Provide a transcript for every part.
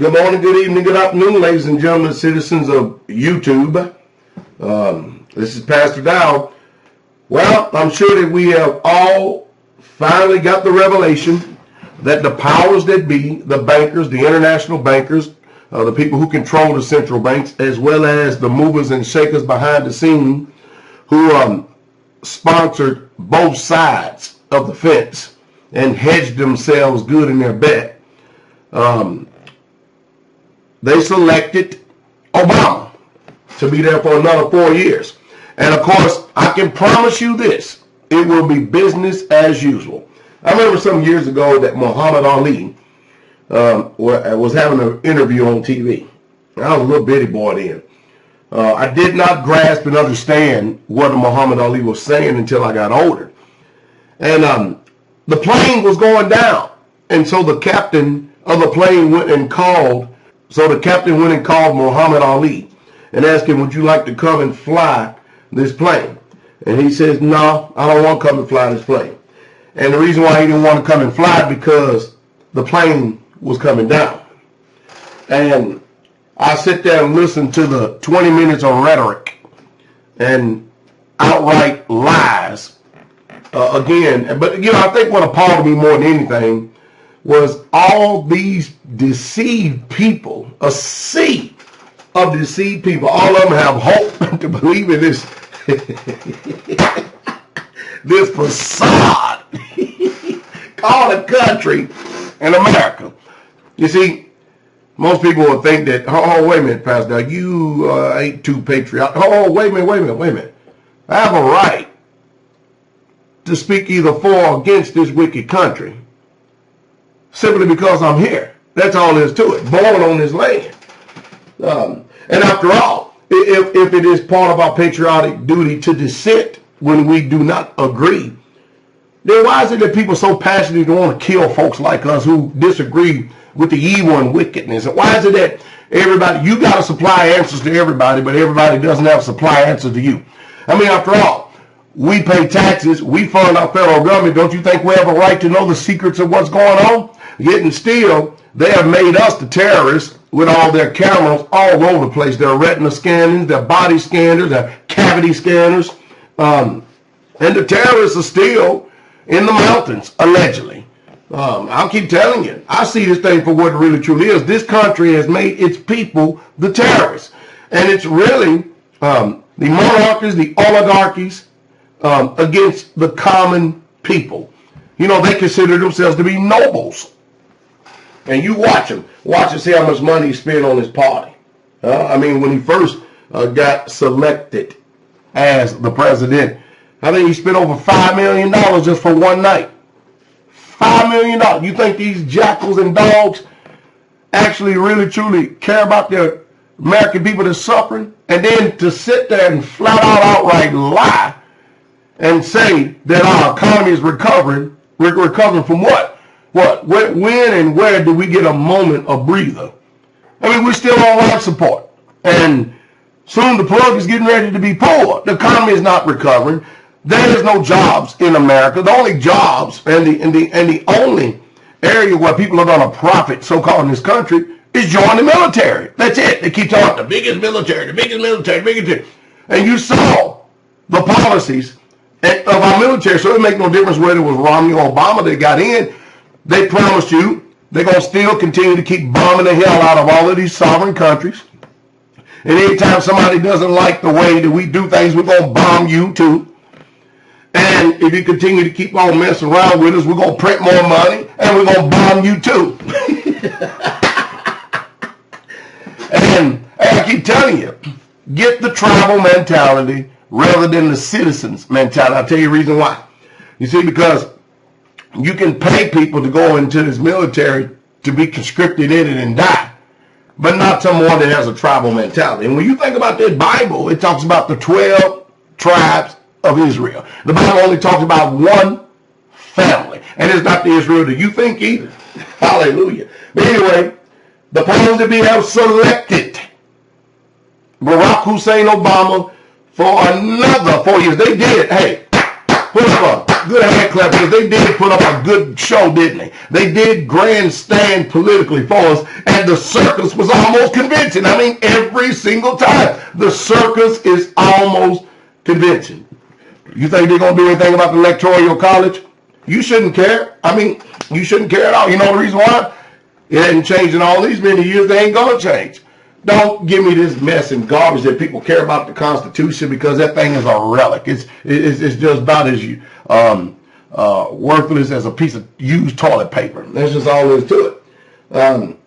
Good morning, good evening, good afternoon, ladies and gentlemen, citizens of YouTube. This is Pastor Dowell. Well, I'm sure that we have all finally got the revelation that the powers that be, the bankers, the international bankers, the people who control the central banks, as well as the movers and shakers behind the scene who sponsored both sides of the fence and hedged themselves good in their bet. They selected Obama to be there for another 4 years. And of course, I can promise you this, it will be business as usual. I remember some years ago that Muhammad Ali was having an interview on TV. I was a little bitty boy then. I did not grasp and understand what Muhammad Ali was saying until I got older. And the plane was going down. And so the captain of the plane went and called Muhammad Ali and asked him, would you like to come and fly this plane? And he says, no, I don't want to come and fly this plane. And the reason why he didn't want to come and fly because the plane was coming down. And I sit there and listen to the 20 minutes of rhetoric and outright lies again. But, I think what appalled me more than anything was all these deceived people, a sea of deceived people. All of them have hope to believe in this, this facade called a country in America. You see, most people will think that, oh, wait a minute, Pastor, you ain't too patriotic. Oh, wait a minute. I have a right to speak either for or against this wicked country. Simply because I'm here. That's all there is to it. Born on this land. And after all, if it is part of our patriotic duty to dissent when we do not agree, then why is it that people so passionately want to kill folks like us who disagree with the evil and wickedness? And why is it that everybody, you got to supply answers to everybody, but everybody doesn't have to supply answers to you? I mean, after all, we pay taxes, we fund our federal government. Don't you think we have a right to know the secrets of what's going on? Yet and still, they have made us the terrorists with all their cameras all over the place. Their retina scanners, their body scanners, their cavity scanners. And the terrorists are still in the mountains, allegedly. I'll keep telling you, I see this thing for what it really truly is. This country has made its people the terrorists. And it's really the monarchies, the oligarchies, against the common people. They consider themselves to be nobles. And you watch him see how much money he spent on his party. When he first got selected as the president, I think he spent over $5 million just for one night. $5 million. You think these jackals and dogs actually really truly care about the American people that's suffering? And then to sit there and flat out outright lie and say that our economy is recovering. We're recovering from what? When and where do we get a moment of breather? We're still on life support. And soon the plug is getting ready to be pulled. The economy is not recovering. There is no jobs in America. The only jobs and the only area where people are going to profit, so-called in this country, is join the military. That's it. They keep talking the biggest military. And you saw the policies of our military, so it makes no difference whether it was Romney or Obama that got in. They promised you they're going to still continue to keep bombing the hell out of all of these sovereign countries. And anytime somebody doesn't like the way that we do things, we're going to bomb you too. And if you continue to keep on messing around with us, we're going to print more money and we're going to bomb you too. And I keep telling you, get the tribal mentality rather than the citizens mentality. I'll tell you the reason why. You see, because you can pay people to go into this military to be conscripted in it and die, but not someone that has a tribal mentality. And when you think about this Bible, it talks about the 12 tribes of Israel. The Bible only talks about one family, and it's not the Israel that you think either. Hallelujah. But anyway, the powers that be have selected Barack Hussein Obama for another 4 years. They did. Hey, put up Good hand clap, because they did put up a good show, didn't they? They did grandstand politically for us, and the circus was almost convincing. I mean, every single time, the circus is almost convincing. You think they're going to do anything about the Electoral College? You shouldn't care. I mean, you shouldn't care at all. You know the reason why? It hasn't changed in all these many years. They ain't going to change. Don't give me this mess and garbage that people care about the Constitution, because that thing is a relic. It's just about as worthless as a piece of used toilet paper. That's just all there is to it.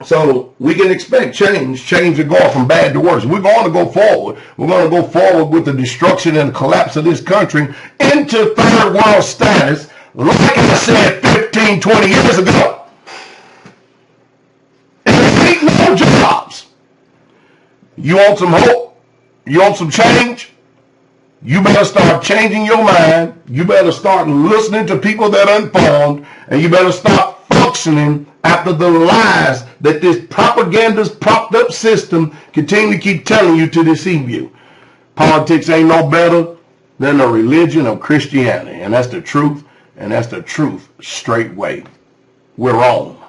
So we can expect change. Change is going from bad to worse. We're going to go forward. We're going to go forward with the destruction and collapse of this country into third world status, like I said 15, 20 years ago. And there ain't no jobs. You want some hope? You want some change? You better start changing your mind. You better start listening to people that are informed, and you better start functioning after the lies that this propagandist propped up system continually keep telling you to deceive you. Politics ain't no better than the religion of Christianity, and that's the truth, and that's the truth straight way. We're wrong.